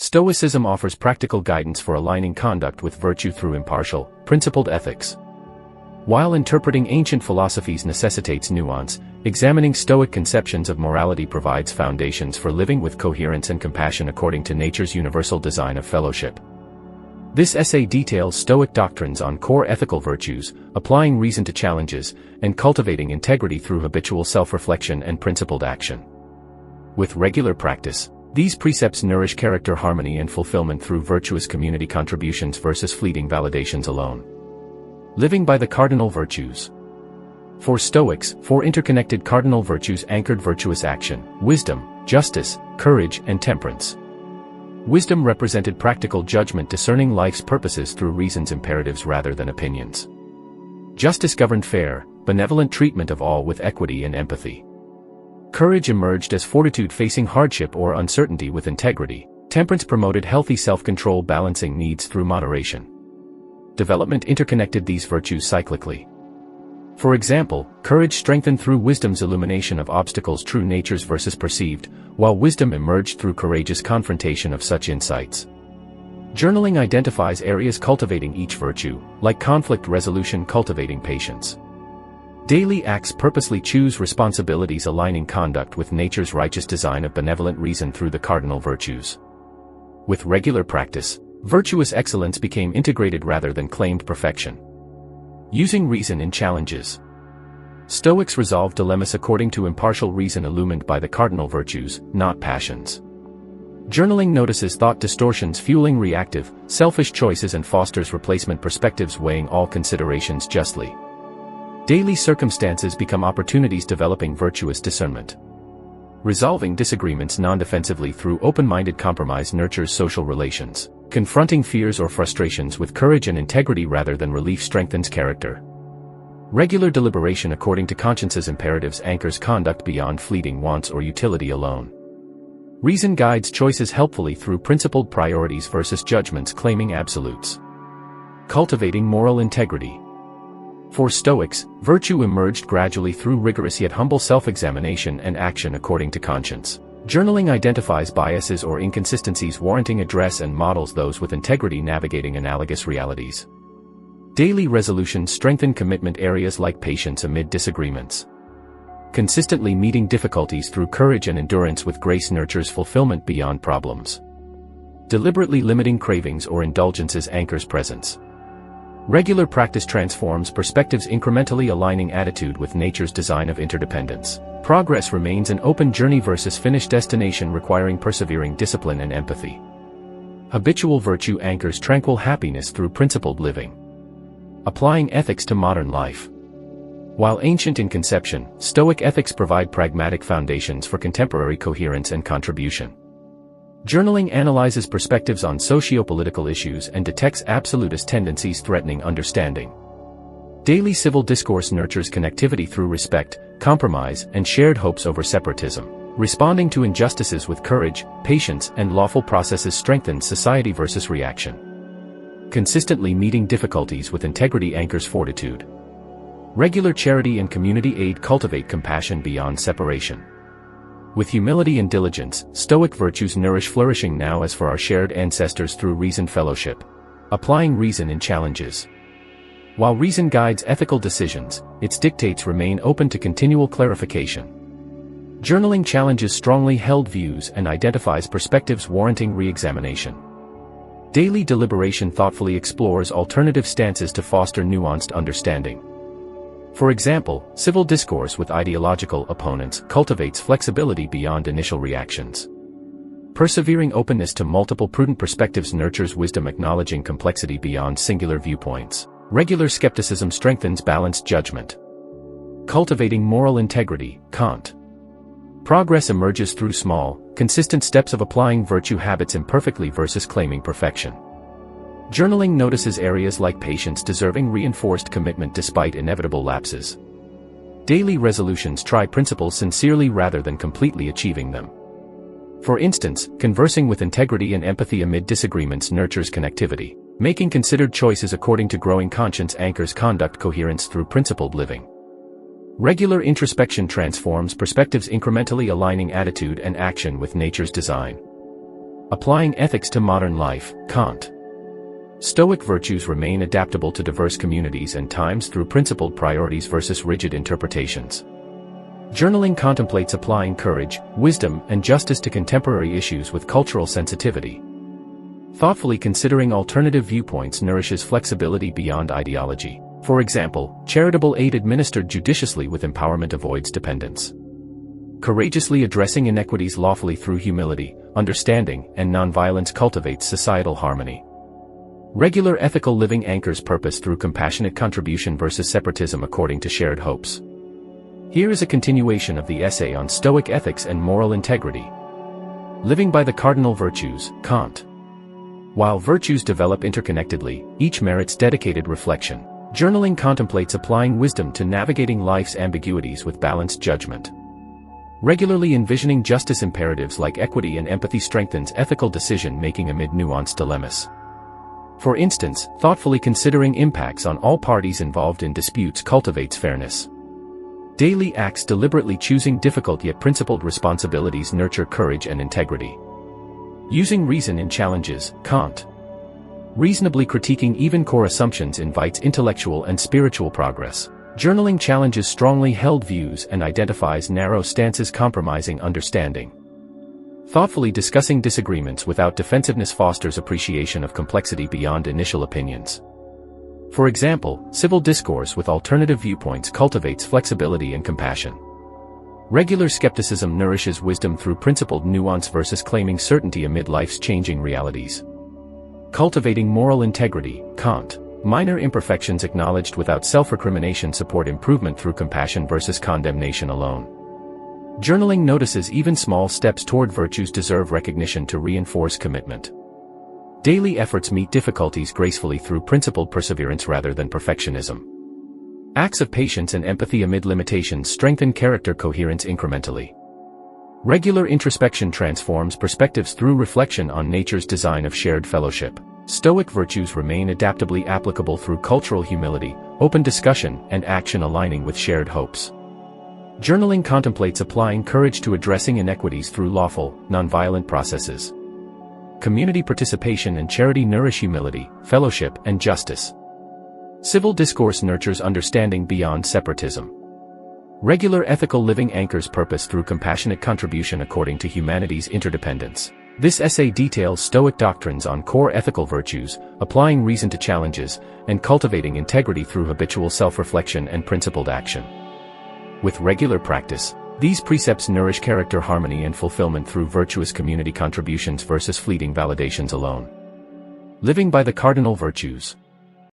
Stoicism offers practical guidance for aligning conduct with virtue through impartial, principled ethics. While interpreting ancient philosophies necessitates nuance, examining Stoic conceptions of morality provides foundations for living with coherence and compassion according to nature's universal design of fellowship. This essay details Stoic doctrines on core ethical virtues, applying reason to challenges, and cultivating integrity through habitual self-reflection and principled action. With regular practice, these precepts nourish character harmony and fulfillment through virtuous community contributions versus fleeting validations alone. Living by the cardinal virtues. For Stoics, four interconnected cardinal virtues anchored virtuous action: wisdom, justice, courage, and temperance. Wisdom represented practical judgment discerning life's purposes through reason's imperatives rather than opinions. Justice governed fair, benevolent treatment of all with equity and empathy. Courage emerged as fortitude facing hardship or uncertainty with integrity. Temperance promoted healthy self-control balancing needs through moderation. Development interconnected these virtues cyclically. For example, courage strengthened through wisdom's illumination of obstacles true natures versus perceived, while wisdom emerged through courageous confrontation of such insights. Journaling identifies areas cultivating each virtue, like conflict resolution cultivating patience. Daily acts purposely choose responsibilities aligning conduct with nature's righteous design of benevolent reason through the cardinal virtues. With regular practice, virtuous excellence became integrated rather than claimed perfection. Using reason in challenges. Stoics resolve dilemmas according to impartial reason illumined by the cardinal virtues, not passions. Journaling notices thought distortions fueling reactive, selfish choices and fosters replacement perspectives weighing all considerations justly. Daily circumstances become opportunities developing virtuous discernment. Resolving disagreements non-defensively through open-minded compromise nurtures social relations. Confronting fears or frustrations with courage and integrity rather than relief strengthens character. Regular deliberation according to conscience's imperatives anchors conduct beyond fleeting wants or utility alone. Reason guides choices helpfully through principled priorities versus judgments claiming absolutes. Cultivating moral integrity. For Stoics, virtue emerged gradually through rigorous yet humble self-examination and action according to conscience. Journaling identifies biases or inconsistencies warranting address and models those with integrity navigating analogous realities. Daily resolutions strengthen commitment areas like patience amid disagreements. Consistently meeting difficulties through courage and endurance with grace nurtures fulfillment beyond problems. Deliberately limiting cravings or indulgences anchors presence. Regular practice transforms perspectives incrementally aligning attitude with nature's design of interdependence. Progress remains an open journey versus finished destination requiring persevering discipline and empathy. Habitual virtue anchors tranquil happiness through principled living. Applying ethics to modern life. While ancient in conception, Stoic ethics provide pragmatic foundations for contemporary coherence and contribution. Journaling analyzes perspectives on socio-political issues and detects absolutist tendencies threatening understanding. Daily civil discourse nurtures connectivity through respect, compromise, and shared hopes over separatism. Responding to injustices with courage, patience, and lawful processes strengthens society versus reaction. Consistently meeting difficulties with integrity anchors fortitude. Regular charity and community aid cultivate compassion beyond separation. With humility and diligence, Stoic virtues nourish flourishing now as for our shared ancestors through reasoned fellowship. Applying reason in challenges. While reason guides ethical decisions, its dictates remain open to continual clarification. Journaling challenges strongly held views and identifies perspectives warranting re-examination. Daily deliberation thoughtfully explores alternative stances to foster nuanced understanding. For example, civil discourse with ideological opponents cultivates flexibility beyond initial reactions. Persevering openness to multiple prudent perspectives nurtures wisdom acknowledging complexity beyond singular viewpoints. Regular skepticism strengthens balanced judgment. Cultivating moral integrity, Kant. Progress emerges through small, consistent steps of applying virtue habits imperfectly versus claiming perfection. Journaling notices areas like patience deserving reinforced commitment despite inevitable lapses. Daily resolutions try principles sincerely rather than completely achieving them. For instance, conversing with integrity and empathy amid disagreements nurtures connectivity. Making considered choices according to growing conscience anchors conduct coherence through principled living. Regular introspection transforms perspectives incrementally aligning attitude and action with nature's design. Applying ethics to modern life, Kant. Stoic virtues remain adaptable to diverse communities and times through principled priorities versus rigid interpretations. Journaling contemplates applying courage, wisdom, and justice to contemporary issues with cultural sensitivity. Thoughtfully considering alternative viewpoints nourishes flexibility beyond ideology. For example, charitable aid administered judiciously with empowerment avoids dependence. Courageously addressing inequities lawfully through humility, understanding, and nonviolence cultivates societal harmony. Regular ethical living anchors purpose through compassionate contribution versus separatism according to shared hopes. Here is a continuation of the essay on Stoic ethics and moral integrity. Living by the cardinal virtues, Kant. While virtues develop interconnectedly, each merits dedicated reflection. Journaling contemplates applying wisdom to navigating life's ambiguities with balanced judgment. Regularly envisioning justice imperatives like equity and empathy strengthens ethical decision-making amid nuanced dilemmas. For instance, thoughtfully considering impacts on all parties involved in disputes cultivates fairness. Daily acts deliberately choosing difficult yet principled responsibilities nurture courage and integrity. Using reason in challenges, Kant. Reasonably critiquing even core assumptions invites intellectual and spiritual progress. Journaling challenges strongly held views and identifies narrow stances compromising understanding. Thoughtfully discussing disagreements without defensiveness fosters appreciation of complexity beyond initial opinions. For example, civil discourse with alternative viewpoints cultivates flexibility and compassion. Regular skepticism nourishes wisdom through principled nuance versus claiming certainty amid life's changing realities. Cultivating moral integrity, Kant. Minor imperfections acknowledged without self-recrimination support improvement through compassion versus condemnation alone. Journaling notices even small steps toward virtues deserve recognition to reinforce commitment. Daily efforts meet difficulties gracefully through principled perseverance rather than perfectionism. Acts of patience and empathy amid limitations strengthen character coherence incrementally. Regular introspection transforms perspectives through reflection on nature's design of shared fellowship. Stoic virtues remain adaptably applicable through cultural humility, open discussion, and action aligning with shared hopes. Journaling contemplates applying courage to addressing inequities through lawful, nonviolent processes. Community participation and charity nourish humility, fellowship, and justice. Civil discourse nurtures understanding beyond separatism. Regular ethical living anchors purpose through compassionate contribution according to humanity's interdependence. This essay details Stoic doctrines on core ethical virtues, applying reason to challenges, and cultivating integrity through habitual self-reflection and principled action. With regular practice, these precepts nourish character harmony and fulfillment through virtuous community contributions versus fleeting validations alone. Living by the cardinal virtues.